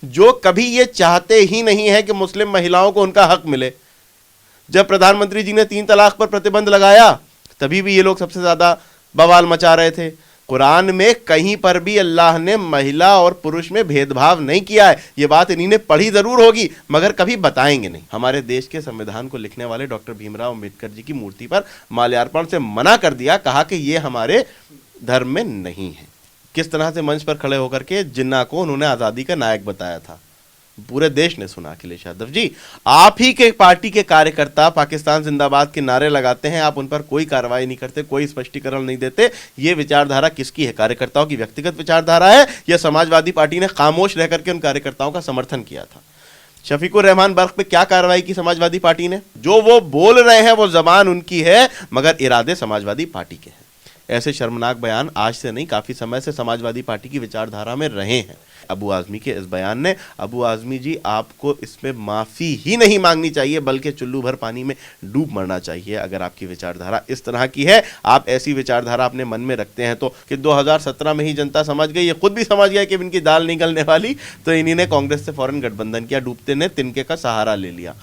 जो कभी ये चाहते ही नहीं है कि मुस्लिम महिलाओं को उनका हक मिले। जब प्रधानमंत्री जी ने 3 तलाक पर प्रतिबंध लगाया तभी भी ये लोग सबसे ज्यादा बवाल मचा रहे थे। कुरान में कहीं पर भी अल्लाह ने महिला और पुरुष में भेदभाव नहीं किया है। ये बात इन्हीं ने पढ़ी जरूर होगी मगर कभी बताएंगे नहीं। हमारे देश के संविधान को लिखने वाले डॉक्टर भीमराव अंबेडकर जी की मूर्ति पर माल्यार्पण से मना कर दिया, कहा कि ये हमारे धर्म में नहीं है। किस तरह से मंच पर खड़े होकर के जिन्ना को उन्होंने आजादी का नायक बताया था, पूरे देश ने सुना। अखिलेश यादव जी, आप ही के पार्टी के कार्यकर्ता पाकिस्तान जिंदाबाद के नारे लगाते हैं, आप उन पर कोई कार्रवाई नहीं करते, कोई स्पष्टीकरण नहीं देते। ये विचारधारा किसकी है? कार्यकर्ताओं की व्यक्तिगत विचारधारा है या समाजवादी पार्टी ने खामोश रह करके उन कार्यकर्ताओं का समर्थन किया था? शफीकुर रहमान बर्क पे क्या कार्रवाई की समाजवादी पार्टी ने? जो वो बोल रहे हैं वो जबान उनकी है मगर इरादे समाजवादी पार्टी के हैं। ऐसे शर्मनाक बयान आज से नहीं, काफी समय से समाजवादी पार्टी की विचारधारा में रहे हैं। अबू आजमी के इस बयान ने, अबू आजमी जी आपको इसमें माफी ही नहीं मांगनी चाहिए बल्कि चुल्लू भर पानी में डूब मरना चाहिए। अगर आपकी विचारधारा इस तरह की है, आप ऐसी विचारधारा अपने मन में रखते हैं तो कि 2017 में ही जनता समझ गई, ये खुद भी समझ गया कि इनकी दाल निकलने वाली, तो इन्हीं ने कांग्रेस से फौरन गठबंधन किया, डूबते ने तिनके का सहारा ले लिया।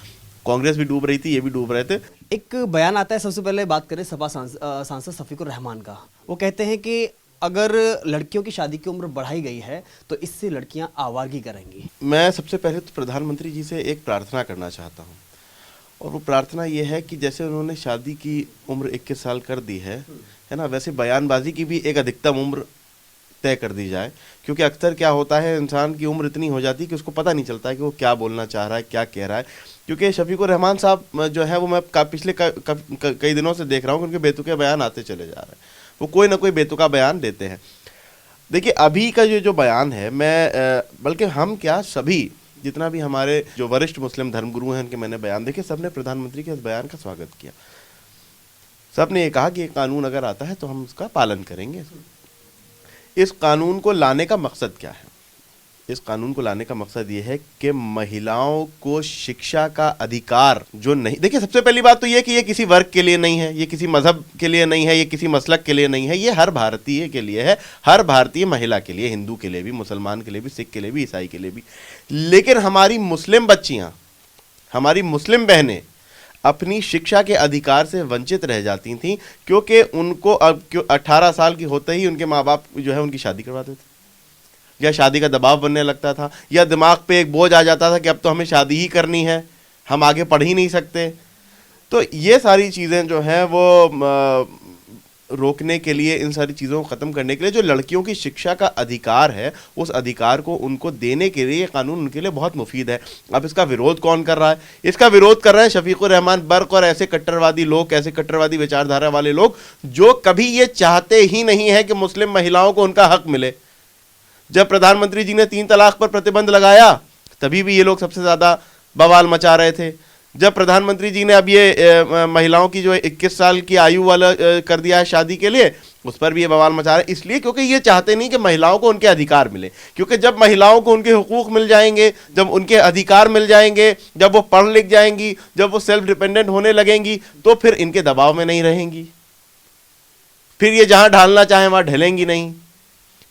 कांग्रेस भी डूब रही थी, ये भी डूब रहे थे। एक बयान आता है, सबसे पहले बात करें सपा सांसद शफीकुर रहमान का। वो कहते हैं कि अगर लड़कियों की शादी की उम्र बढ़ाई गई है तो इससे लड़कियां आवारगी करेंगी। मैं सबसे पहले तो प्रधानमंत्री जी से एक प्रार्थना करना चाहता हूं, और वो प्रार्थना ये है कि जैसे उन्होंने शादी की उम्र 21 साल कर दी है ना, वैसे बयानबाजी की भी एक अधिकतम उम्र तय कर दी जाए। क्योंकि अक्सर क्या होता है, इंसान की उम्र इतनी हो जाती है कि उसको पता नहीं चलता है कि वो क्या बोलना चाह रहा है, क्या कह रहा है। क्योंकि शफीकुर रहमान साहब जो है वो मैं पिछले कई दिनों से देख रहा हूँ कि उनके बेतुके बयान आते चले जा रहे हैं। वो कोई ना कोई बेतुका बयान देते हैं। देखिए अभी का ये जो बयान है, मैं बल्कि हम क्या सभी जितना भी हमारे जो वरिष्ठ मुस्लिम धर्मगुरु हैं उनके मैंने बयान देखे, सबने प्रधानमंत्री के इस बयान का स्वागत किया। सबने ये कहा कि एक कानून अगर आता है तो हम उसका पालन करेंगे। इस कानून को लाने का मकसद क्या है? इस कानून को लाने का मकसद ये है कि महिलाओं को शिक्षा का अधिकार जो नहीं, देखिए सबसे पहली बात तो ये कि ये किसी वर्ग के लिए नहीं है, ये किसी मजहब के लिए नहीं है, ये किसी मसलक के लिए नहीं है, ये हर भारतीय के लिए है, हर भारतीय महिला के लिए, हिंदू के लिए भी, मुसलमान के लिए भी, सिख के लिए भी, ईसाई के लिए भी। लेकिन हमारी मुस्लिम बच्चियां, हमारी मुस्लिम बहनें अपनी शिक्षा के अधिकार से वंचित रह जाती थीं क्योंकि उनको अब 18 साल की होते ही उनके माँ बाप जो है उनकी शादी करवा देते, या शादी का दबाव बनने लगता था, या दिमाग पे एक बोझ आ जाता था कि अब तो हमें शादी ही करनी है, हम आगे पढ़ ही नहीं सकते। तो ये सारी चीज़ें जो हैं वो रोकने के लिए, इन सारी चीज़ों को ख़त्म करने के लिए जो लड़कियों की शिक्षा का अधिकार है, उस अधिकार को उनको देने के लिए ये कानून उनके लिए बहुत मुफीद है। अब इसका विरोध कौन कर रहा है? इसका विरोध कर रहे हैं शफीकुर रहमान बर्क और ऐसे कट्टरवादी लोग, ऐसे कट्टरवादी विचारधारा वाले लोग जो कभी ये चाहते ही नहीं है कि मुस्लिम महिलाओं को उनका हक मिले। जब प्रधानमंत्री जी ने 3 तलाक पर प्रतिबंध लगाया तभी भी ये लोग सबसे ज्यादा बवाल मचा रहे थे। जब प्रधानमंत्री जी ने अब ये महिलाओं की जो 21 साल की आयु वाला कर दिया है शादी के लिए, उस पर भी ये बवाल मचा रहे हैं। इसलिए क्योंकि ये चाहते नहीं कि महिलाओं को उनके अधिकार मिले। क्योंकि जब महिलाओं को उनके हुकूक मिल जाएंगे, जब उनके अधिकार मिल जाएंगे, जब वो पढ़ लिख जाएंगी, जब वो सेल्फ डिपेंडेंट होने लगेंगी, तो फिर इनके दबाव में नहीं रहेंगी, फिर ये जहां ढालना चाहें वहां ढलेंगी नहीं,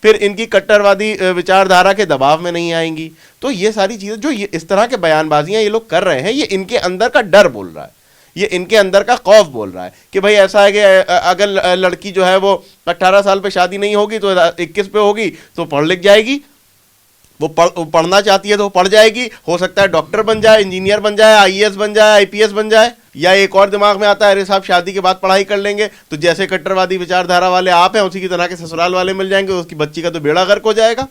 फिर इनकी कट्टरवादी विचारधारा के दबाव में नहीं आएंगी। तो ये सारी चीज़ें जो ये इस तरह के बयानबाजियां ये लोग कर रहे हैं, ये इनके अंदर का डर बोल रहा है, ये इनके अंदर का खौफ बोल रहा है कि भाई ऐसा है कि अगर लड़की जो है वो 18 साल पे शादी नहीं होगी तो 21 पे होगी तो पढ़ लिख जाएगी, वो पढ़ना चाहती है तो पढ़ जाएगी, हो सकता है डॉक्टर बन जाए, इंजीनियर बन जाए, आईएएस बन जाए, आईपीएस बन जाए। या एक और दिमाग में आता है, अरे साहब शादी के बाद पढ़ाई कर लेंगे तो जैसे कट्टरवादी विचारधारा वाले आप हैं उसी की तरह के ससुराल वाले मिल जाएंगे, उसकी बच्ची का तो बेड़ा गर्क हो जाएगा।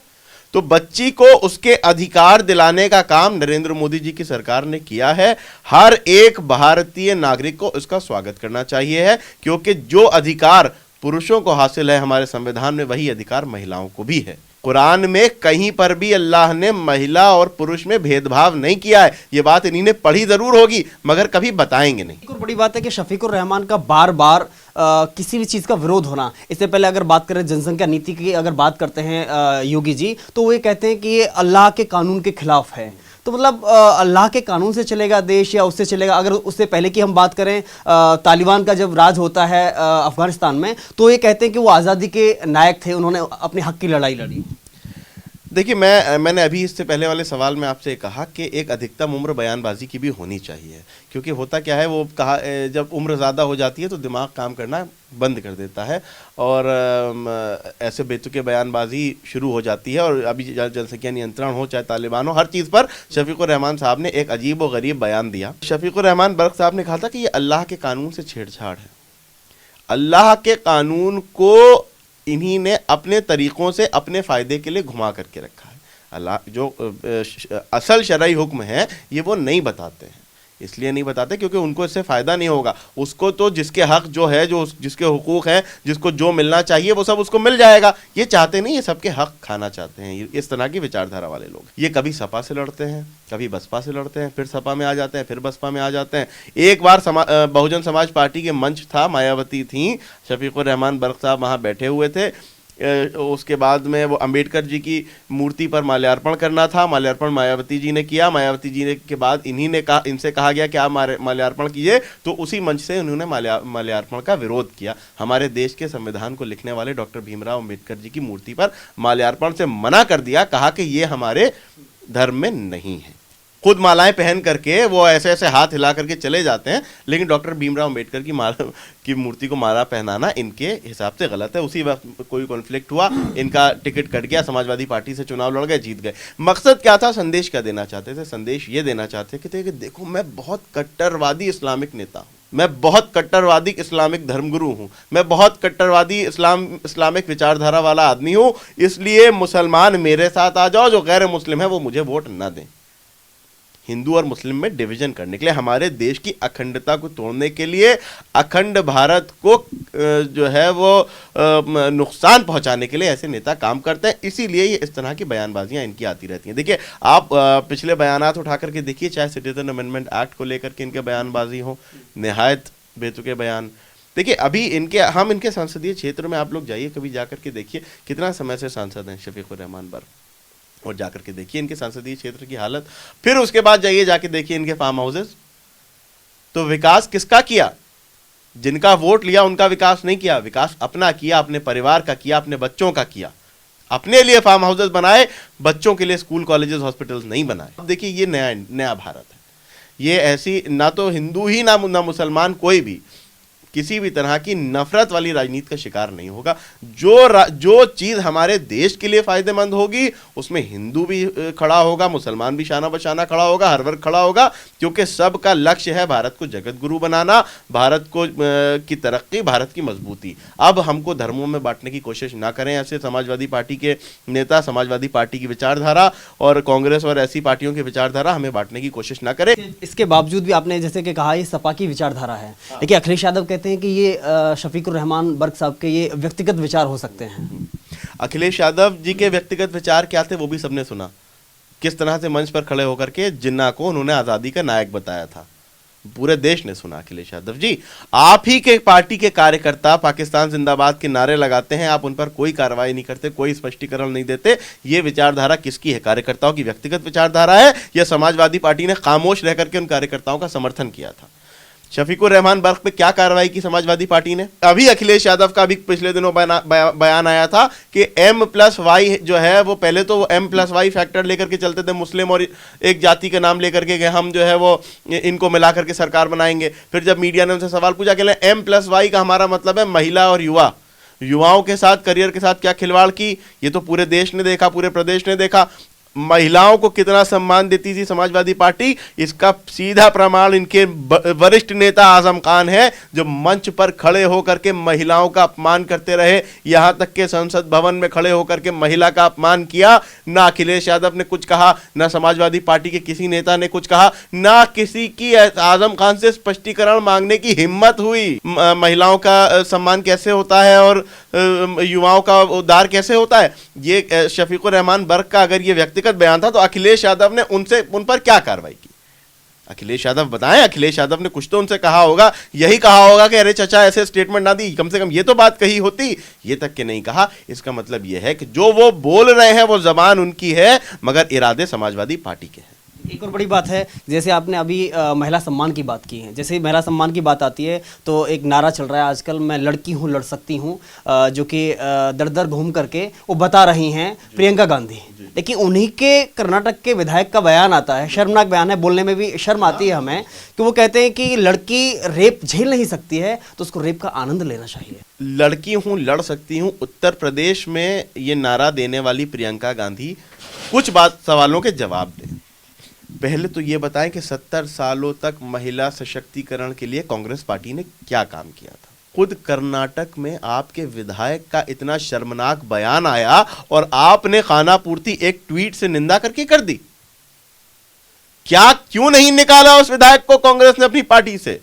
तो बच्ची को उसके अधिकार दिलाने का काम नरेंद्र मोदी जी की सरकार ने किया है। हर एक भारतीय नागरिक को इसका स्वागत करना चाहिए है, क्योंकि जो अधिकार पुरुषों को हासिल है हमारे संविधान में, वही अधिकार महिलाओं को भी है। कुरान में कहीं पर भी अल्लाह ने महिला और पुरुष में भेदभाव नहीं किया है। ये बात इन्हीं ने पढ़ी जरूर होगी मगर कभी बताएंगे नहीं। एक और बड़ी बात है कि शफीकुर रहमान का बार बार किसी भी चीज़ का विरोध होना। इससे पहले अगर बात करें जनसंख्या नीति की, अगर बात करते हैं योगी जी, तो वो ये कहते हैं कि ये अल्लाह के कानून के खिलाफ है। तो मतलब अल्लाह के कानून से चलेगा देश या उससे चलेगा? अगर उससे पहले की हम बात करें, तालिबान का जब राज होता है अफगानिस्तान में, तो ये कहते हैं कि वो आज़ादी के नायक थे, उन्होंने अपने हक की लड़ाई लड़ी। देखिए, मैंने अभी इससे पहले वाले सवाल में आपसे कहा कि एक अधिकतम उम्र बयानबाजी की भी होनी चाहिए, क्योंकि होता क्या है, वो कहा जब उम्र ज़्यादा हो जाती है तो दिमाग काम करना बंद कर देता है और ऐसे बेतुके बयानबाजी शुरू हो जाती है। और अभी जनसंख्या नियंत्रण हो चाहे तालिबान हो, हर चीज़ पर शफीकुर रहमान साहब ने एक अजीब व गरीब बयान दिया। शफीकुर रहमान बर्क साहब ने कहा था कि ये अल्लाह के कानून से छेड़छाड़ है। अल्लाह के कानून को इन्हीं ने अपने तरीक़ों से अपने फ़ायदे के लिए घुमा करके रखा है। अल्लाह जो असल शरई हुक्म है ये वो नहीं बताते हैं, इसलिए नहीं बताते क्योंकि उनको इससे फ़ायदा नहीं होगा। उसको तो जिसके हक़ जो है, जो जिसके हुकूक हैं, जिसको जो मिलना चाहिए वो सब उसको मिल जाएगा। ये चाहते नहीं, ये सबके हक़ खाना चाहते हैं। इस तरह की विचारधारा वाले लोग, ये कभी सपा से लड़ते हैं, कभी बसपा से लड़ते हैं, फिर सपा में आ जाते हैं, फिर बसपा में आ जाते हैं। एक बार बहुजन समाज पार्टी के मंच था, मायावती थी, शफीकुर रहमान बर्क साहब वहाँ बैठे हुए थे। उसके बाद में वो अंबेडकर जी की मूर्ति पर माल्यार्पण करना था, माल्यार्पण मायावती जी ने किया। मायावती जी ने के बाद इनसे कहा गया कि आप माल्यार्पण कीजिए, तो उसी मंच से उन्होंने माल्यार्पण का विरोध किया। हमारे देश के संविधान को लिखने वाले डॉक्टर भीमराव अंबेडकर जी की मूर्ति पर माल्यार्पण से मना कर दिया, कहा कि ये हमारे धर्म में नहीं है। खुद मालाएं पहन करके वो ऐसे ऐसे हाथ हिला करके चले जाते हैं, लेकिन डॉक्टर भीमराव अंबेडकर की मूर्ति को माला पहनाना इनके हिसाब से गलत है। उसी वक्त कोई कॉन्फ्लिक्ट हुआ, इनका टिकट कट गया, समाजवादी पार्टी से चुनाव लड़ गए, जीत गए। मकसद क्या था? संदेश क्या देना चाहते थे? संदेश ये देना चाहते थे कि देखो, मैं बहुत कट्टरवादी इस्लामिक नेता हूँ, मैं बहुत कट्टरवादी इस्लामिक धर्मगुरु हूँ, मैं बहुत कट्टरवादी इस्लामिक विचारधारा वाला आदमी हूँ, इसलिए मुसलमान मेरे साथ आ जाओ, जो गैर मुस्लिम है वो मुझे वोट ना दें। हिंदू और मुस्लिम में डिवीजन करने के लिए, हमारे देश की अखंडता को तोड़ने के लिए, अखंड भारत को जो है वो नुकसान पहुंचाने के लिए ऐसे नेता काम करते हैं। इसीलिए ये इस तरह की बयानबाजियां इनकी आती रहती हैं। देखिए, आप पिछले बयानात उठा करके देखिए, चाहे सिटीजन अमेंडमेंट एक्ट को लेकर के इनके बयानबाजी हो, निहायत बेतुके बयान। देखिए, अभी हम इनके संसदीय क्षेत्र में आप लोग जाइए, कभी जा करके देखिए कितना समय से सांसद हैं शफीकुर रहमान बर्क, और जाकर के देखिए इनके संसदीय क्षेत्र की हालत। फिर उसके बाद जाइए, जाके देखिए इनके फार्म हाउसेस। तो विकास किसका किया? जिनका वोट लिया उनका विकास नहीं किया, विकास अपना किया, अपने परिवार का किया, अपने बच्चों का किया। अपने लिए फार्म हाउसेस बनाए, बच्चों के लिए स्कूल कॉलेजेस हॉस्पिटल्स नहीं बनाए। अब देखिए, ये नया भारत है। ये ऐसी ना तो हिंदू ही ना मुसलमान, कोई भी किसी भी तरह की नफरत वाली राजनीति का शिकार नहीं होगा। जो चीज़ हमारे देश के लिए फ़ायदेमंद होगी उसमें हिंदू भी खड़ा होगा, मुसलमान भी शाना बशाना खड़ा होगा, हर वर्ग खड़ा होगा, क्योंकि सबका लक्ष्य है भारत को जगत गुरु बनाना, भारत को की तरक्की, भारत की मजबूती। अब हमको धर्मों में बांटने की कोशिश ना करें ऐसे समाजवादी पार्टी के नेता, समाजवादी पार्टी की विचारधारा और कांग्रेस और ऐसी पार्टियों की विचारधारा हमें बांटने की कोशिश ना करें। इसके बावजूद भी आपने जैसे कि कहा, ये सपा की विचारधारा है। देखिए, अखिलेश यादव कहते हैं कि ये शफीकुर रहमान बर्क साहब के ये व्यक्तिगत विचार हो सकते हैं। अखिलेश यादव जी के व्यक्तिगत विचार क्या थे वो भी सबने सुना, किस तरह से मंच पर खड़े होकर के जिन्ना को उन्होंने आज़ादी का नायक बताया था, पूरे देश ने सुना। अखिलेश यादव जी, आप ही के पार्टी के कार्यकर्ता पाकिस्तान जिंदाबाद के नारे लगाते हैं, आप उन पर कोई कार्रवाई नहीं करते, कोई स्पष्टीकरण नहीं देते। ये विचारधारा किसकी है? कार्यकर्ताओं की व्यक्तिगत विचारधारा है या समाजवादी पार्टी ने खामोश रह करके उन कार्यकर्ताओं का समर्थन किया था? शफीकुर रहमान बर्क पे क्या कार्रवाई की समाजवादी पार्टी ने? अभी अखिलेश यादव का भी पिछले दिनों बयान आया था कि M+Y जो है वो, पहले तो वो M+Y फैक्टर लेकर के चलते थे, मुस्लिम और एक जाति का नाम लेकर के हम जो है वो इनको मिला करके सरकार बनाएंगे। फिर जब मीडिया ने उनसे सवाल पूछा कि M+Y का हमारा मतलब है महिला और युवाओं के साथ, करियर के साथ क्या खिलवाड़ की, ये तो पूरे देश ने देखा, पूरे प्रदेश ने देखा। महिलाओं को कितना सम्मान देती थी समाजवादी पार्टी, इसका सीधा प्रमाण इनके वरिष्ठ नेता आजम खान है, जो मंच पर खड़े होकर के महिलाओं का अपमान करते रहे, यहां तक के संसद भवन में खड़े होकर के महिला का अपमान किया। ना अखिलेश यादव ने कुछ कहा, ना समाजवादी पार्टी के किसी नेता ने कुछ कहा, ना किसी की आजम खान से स्पष्टीकरण मांगने की हिम्मत हुई। महिलाओं का सम्मान कैसे होता है और युवाओं का उद्धार कैसे होता है, ये शफीकुर रहमान बर्क का अगर ये व्यक्तिगत बयान था तो अखिलेश यादव ने उन पर क्या कार्रवाई की? अखिलेश यादव बताएं, अखिलेश यादव ने कुछ तो उनसे कहा होगा, यही कहा होगा कि अरे चाचा ऐसे स्टेटमेंट ना दी, कम से कम ये तो बात कही होती। ये तक के नहीं कहा। इसका मतलब ये है कि जो वो बोल रहे हैं वो जबान उनकी है, मगर इरादे समाजवादी पार्टी के हैं। एक और बड़ी बात है, जैसे आपने अभी महिला सम्मान की बात की है, जैसे ही महिला सम्मान की बात आती है तो एक नारा चल रहा है आजकल, मैं लड़की हूँ लड़ सकती हूँ, जो कि दर दर घूम करके वो बता रही हैं प्रियंका गांधी। लेकिन उन्हीं के कर्नाटक के विधायक का बयान आता है, शर्मनाक बयान है, बोलने में भी शर्म आती है हमें, कि वो कहते हैं कि लड़की रेप झेल नहीं सकती है तो उसको रेप का आनंद लेना चाहिए। लड़की हूँ लड़ सकती हूँ, उत्तर प्रदेश में ये नारा देने वाली प्रियंका गांधी कुछ सवालों के जवाब दें। पहले तो ये बताएं कि 70 सालों तक महिला सशक्तिकरण के लिए कांग्रेस पार्टी ने क्या काम किया था। खुद कर्नाटक में आपके विधायक का इतना शर्मनाक बयान आया और आपने खानापूर्ति एक ट्वीट से निंदा करके कर दी। क्या क्यों नहीं निकाला उस विधायक को कांग्रेस ने अपनी पार्टी से?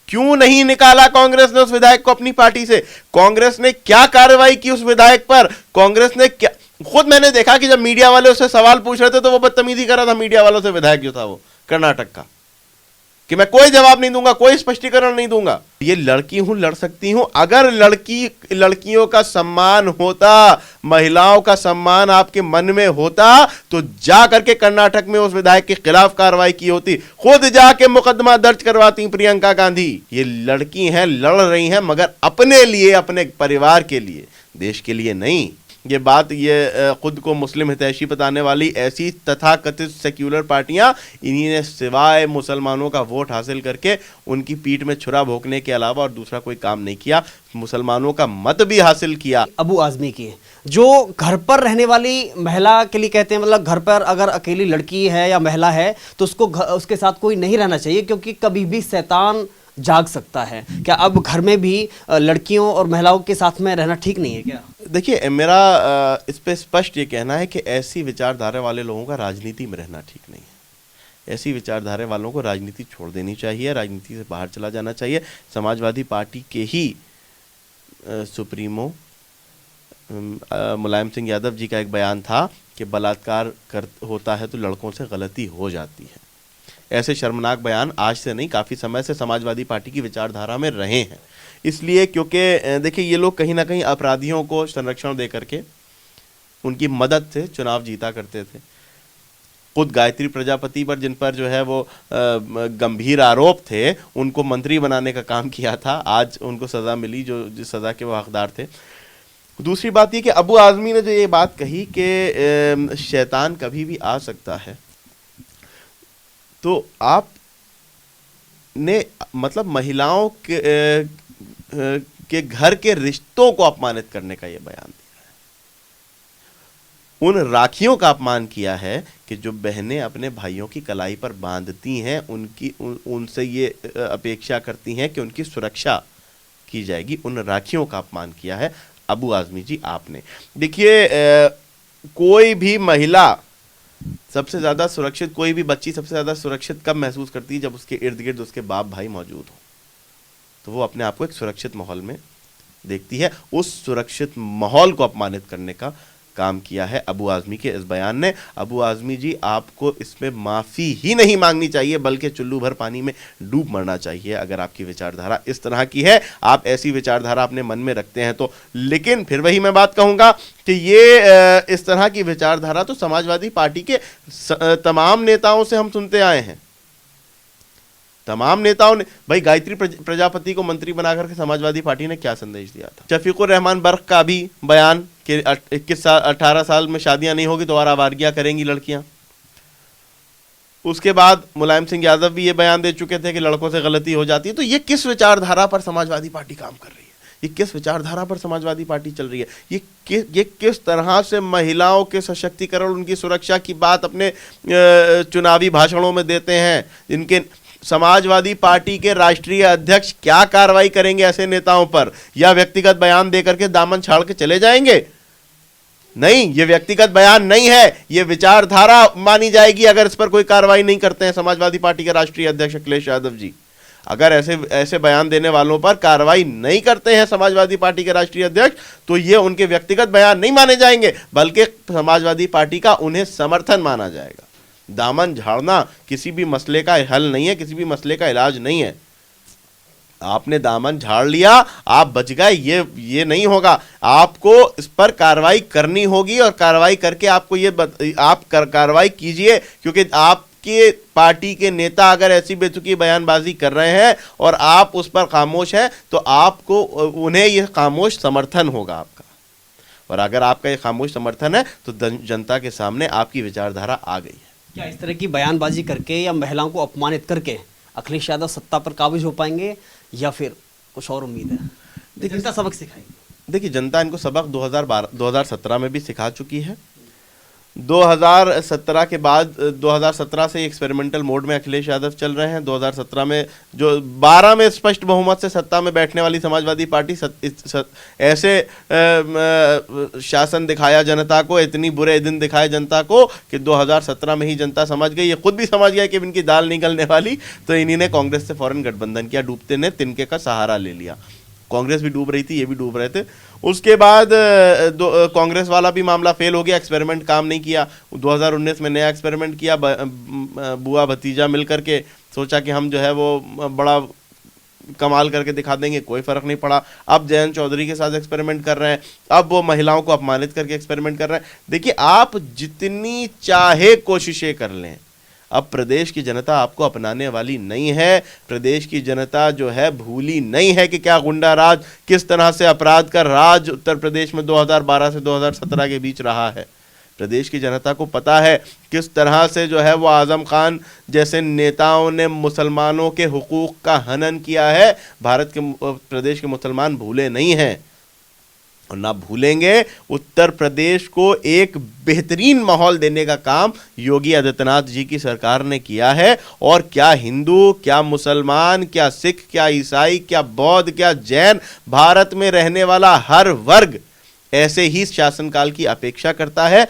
क्यों नहीं निकाला कांग्रेस ने उस विधायक को अपनी पार्टी से? कांग्रेस ने क्या कार्रवाई की उस विधायक पर? कांग्रेस ने क्या, खुद मैंने देखा कि जब मीडिया वाले उससे सवाल पूछ रहे थे तो वो बदतमीजी कर रहा था मीडिया वालों से, विधायक जो था वो कर्नाटक का, कि मैं कोई जवाब नहीं दूंगा, कोई स्पष्टीकरण नहीं दूंगा। ये लड़की हूं लड़ सकती हूं, अगर लड़कियों का सम्मान होता, महिलाओं का सम्मान आपके मन में होता तो जा करके कर्नाटक में उस विधायक के खिलाफ कार्रवाई की होती, खुद जाके मुकदमा दर्ज करवाती प्रियंका गांधी। ये लड़की हैं, लड़ रही हैं, मगर अपने लिए, अपने परिवार के लिए, देश के लिए नहीं। ये बात ये खुद को मुस्लिम हितैषी बताने वाली ऐसी तथाकथित सेक्युलर पार्टियां, इन्हीं ने सिवाय मुसलमानों का वोट हासिल करके उनकी पीठ में छुरा भोंकने के अलावा और दूसरा कोई काम नहीं किया। मुसलमानों का मत भी हासिल किया। अबू आजमी की, जो घर पर रहने वाली महिला के लिए कहते हैं, मतलब घर पर अगर अकेली लड़की है या महिला है तो उसके साथ कोई नहीं रहना चाहिए, क्योंकि कभी भी शैतान जाग सकता है। क्या अब घर में भी लड़कियों और महिलाओं के साथ में रहना ठीक नहीं है क्या? देखिए, मेरा इस पे स्पष्ट ये कहना है कि ऐसी विचारधारा वाले लोगों का राजनीति में रहना ठीक नहीं है। ऐसी विचारधारा वालों को राजनीति छोड़ देनी चाहिए, राजनीति से बाहर चला जाना चाहिए। समाजवादी पार्टी के ही सुप्रीमो मुलायम सिंह यादव जी का एक बयान था कि बलात्कार होता है तो लड़कों से गलती हो जाती है। ऐसे शर्मनाक बयान आज से नहीं, काफ़ी समय से समाजवादी पार्टी की विचारधारा में रहे हैं। इसलिए क्योंकि देखिए, ये लोग कहीं ना कहीं अपराधियों को संरक्षण दे करके उनकी मदद से चुनाव जीता करते थे। खुद गायत्री प्रजापति पर, जिन पर जो है वो गंभीर आरोप थे, उनको मंत्री बनाने का काम किया था। आज उनको सज़ा मिली जो जिस सज़ा के वो हकदार थे। दूसरी बात ये कि अबू आज़मी ने जो ये बात कही कि शैतान कभी भी आ सकता है, तो आप ने मतलब महिलाओं के घर के रिश्तों को अपमानित करने का ये बयान दिया है। उन राखियों का अपमान किया है कि जो बहनें अपने भाइयों की कलाई पर बांधती हैं, उनसे ये अपेक्षा करती हैं कि उनकी सुरक्षा की जाएगी। उन राखियों का अपमान किया है अबू आज़मी जी आपने। देखिए, कोई भी महिला सबसे ज़्यादा सुरक्षित, कोई भी बच्ची सबसे ज़्यादा सुरक्षित कब महसूस करती है? जब उसके इर्द गिर्द उसके बाप भाई मौजूद हो, तो वो अपने आप को एक सुरक्षित माहौल में देखती है। उस सुरक्षित माहौल को अपमानित करने का काम किया है अबू आज़मी के इस बयान ने। अबू आज़मी जी, आपको इसमें माफ़ी ही नहीं मांगनी चाहिए, बल्कि चुल्लू भर पानी में डूब मरना चाहिए अगर आपकी विचारधारा इस तरह की है, आप ऐसी विचारधारा अपने मन में रखते हैं तो। लेकिन फिर वही मैं बात कहूँगा कि ये इस तरह की विचारधारा तो समाजवादी पार्टी के तमाम नेताओं से हम सुनते आए हैं। तमाम नेताओं ने, भाई गायत्री प्रजापति को मंत्री बनाकर के समाजवादी पार्टी ने क्या संदेश दिया था? शफीकुर रहमान बर्क का भी बयान कि 18 साल में शादियां नहीं होगी तो और आवारगियां करेंगी लड़कियां। उसके बाद मुलायम सिंह यादव भी ये बयान दे चुके थे कि लड़कों से गलती हो जाती है। तो ये किस विचारधारा पर समाजवादी पार्टी काम कर रही है? ये किस विचारधारा पर समाजवादी पार्टी चल रही है? ये किस तरह से महिलाओं के सशक्तिकरण, उनकी सुरक्षा की बात अपने चुनावी भाषणों में देते हैं? इनके समाजवादी पार्टी के राष्ट्रीय अध्यक्ष क्या कार्रवाई करेंगे ऐसे नेताओं पर? या व्यक्तिगत बयान देकर के दामन छाड़ के चले जाएंगे? नहीं, ये व्यक्तिगत बयान नहीं है, ये विचारधारा मानी जाएगी अगर इस पर कोई कार्रवाई नहीं करते हैं समाजवादी पार्टी के राष्ट्रीय अध्यक्ष अखिलेश यादव जी। अगर ऐसे बयान देने वालों पर कार्रवाई नहीं करते हैं समाजवादी पार्टी के राष्ट्रीय अध्यक्ष, तो ये उनके व्यक्तिगत बयान नहीं माने जाएंगे, बल्कि समाजवादी पार्टी का उन्हें समर्थन माना जाएगा। दामन झाड़ना किसी भी मसले का हल नहीं है, किसी भी मसले का इलाज नहीं है। आपने दामन झाड़ लिया, आप बच गए, ये नहीं होगा। आपको इस पर कार्रवाई करनी होगी और कार्रवाई करके आपको आप कार्रवाई कीजिए, क्योंकि आपके पार्टी के नेता अगर ऐसी बेतुकी बयानबाजी कर रहे हैं और आप उस पर खामोश हैं तो आपको उन्हें यह खामोश समर्थन होगा आपका। और अगर आपका ये खामोश समर्थन है तो जनता के सामने आपकी विचारधारा आ गई है। क्या इस तरह की बयानबाजी करके या महिलाओं को अपमानित करके अखिलेश यादव सत्ता पर काबिज हो पाएंगे या फिर कुछ और उम्मीद है? देखिए, जनता सबक सिखाएगी। देखिए, जनता इनको सबक 2017 में भी सिखा चुकी है। 2017 के बाद 2017 से एक्सपेरिमेंटल मोड में अखिलेश यादव चल रहे हैं। 2017 में जो 12 में स्पष्ट बहुमत से सत्ता में बैठने वाली समाजवादी पार्टी ऐसे शासन दिखाया जनता को, इतनी बुरे दिन दिखाए जनता को कि 2017 में ही जनता समझ गई, ये खुद भी समझ गया कि इनकी दाल निकलने वाली, तो इन्हीं ने कांग्रेस से फौरन गठबंधन किया। डूबते ने तिनके का सहारा ले लिया। कांग्रेस भी डूब रही थी, ये भी डूब रहे थे। उसके बाद कांग्रेस वाला भी मामला फेल हो गया, एक्सपेरिमेंट काम नहीं किया। 2019 में नया एक्सपेरिमेंट किया, बुआ भतीजा मिल करके सोचा कि हम जो है वो बड़ा कमाल करके दिखा देंगे, कोई फर्क नहीं पड़ा। अब जयंत चौधरी के साथ एक्सपेरिमेंट कर रहे हैं, अब वो महिलाओं को अपमानित करके एक्सपेरिमेंट कर रहे हैं। देखिए, आप जितनी चाहे कोशिशें कर लें, अब प्रदेश की जनता आपको अपनाने वाली नहीं है। प्रदेश की जनता जो है भूली नहीं है कि क्या गुंडा राज, किस तरह से अपराध का राज उत्तर प्रदेश में 2012 से 2017 के बीच रहा है। प्रदेश की जनता को पता है किस तरह से जो है वो आजम खान जैसे नेताओं ने मुसलमानों के हुकूक का हनन किया है। भारत के प्रदेश के मुसलमान भूले नहीं हैं और ना भूलेंगे। उत्तर प्रदेश को एक बेहतरीन माहौल देने का काम योगी आदित्यनाथ जी की सरकार ने किया है। और क्या हिंदू, क्या मुसलमान, क्या सिख, क्या ईसाई, क्या बौद्ध, क्या जैन, भारत में रहने वाला हर वर्ग ऐसे ही शासनकाल की अपेक्षा करता है।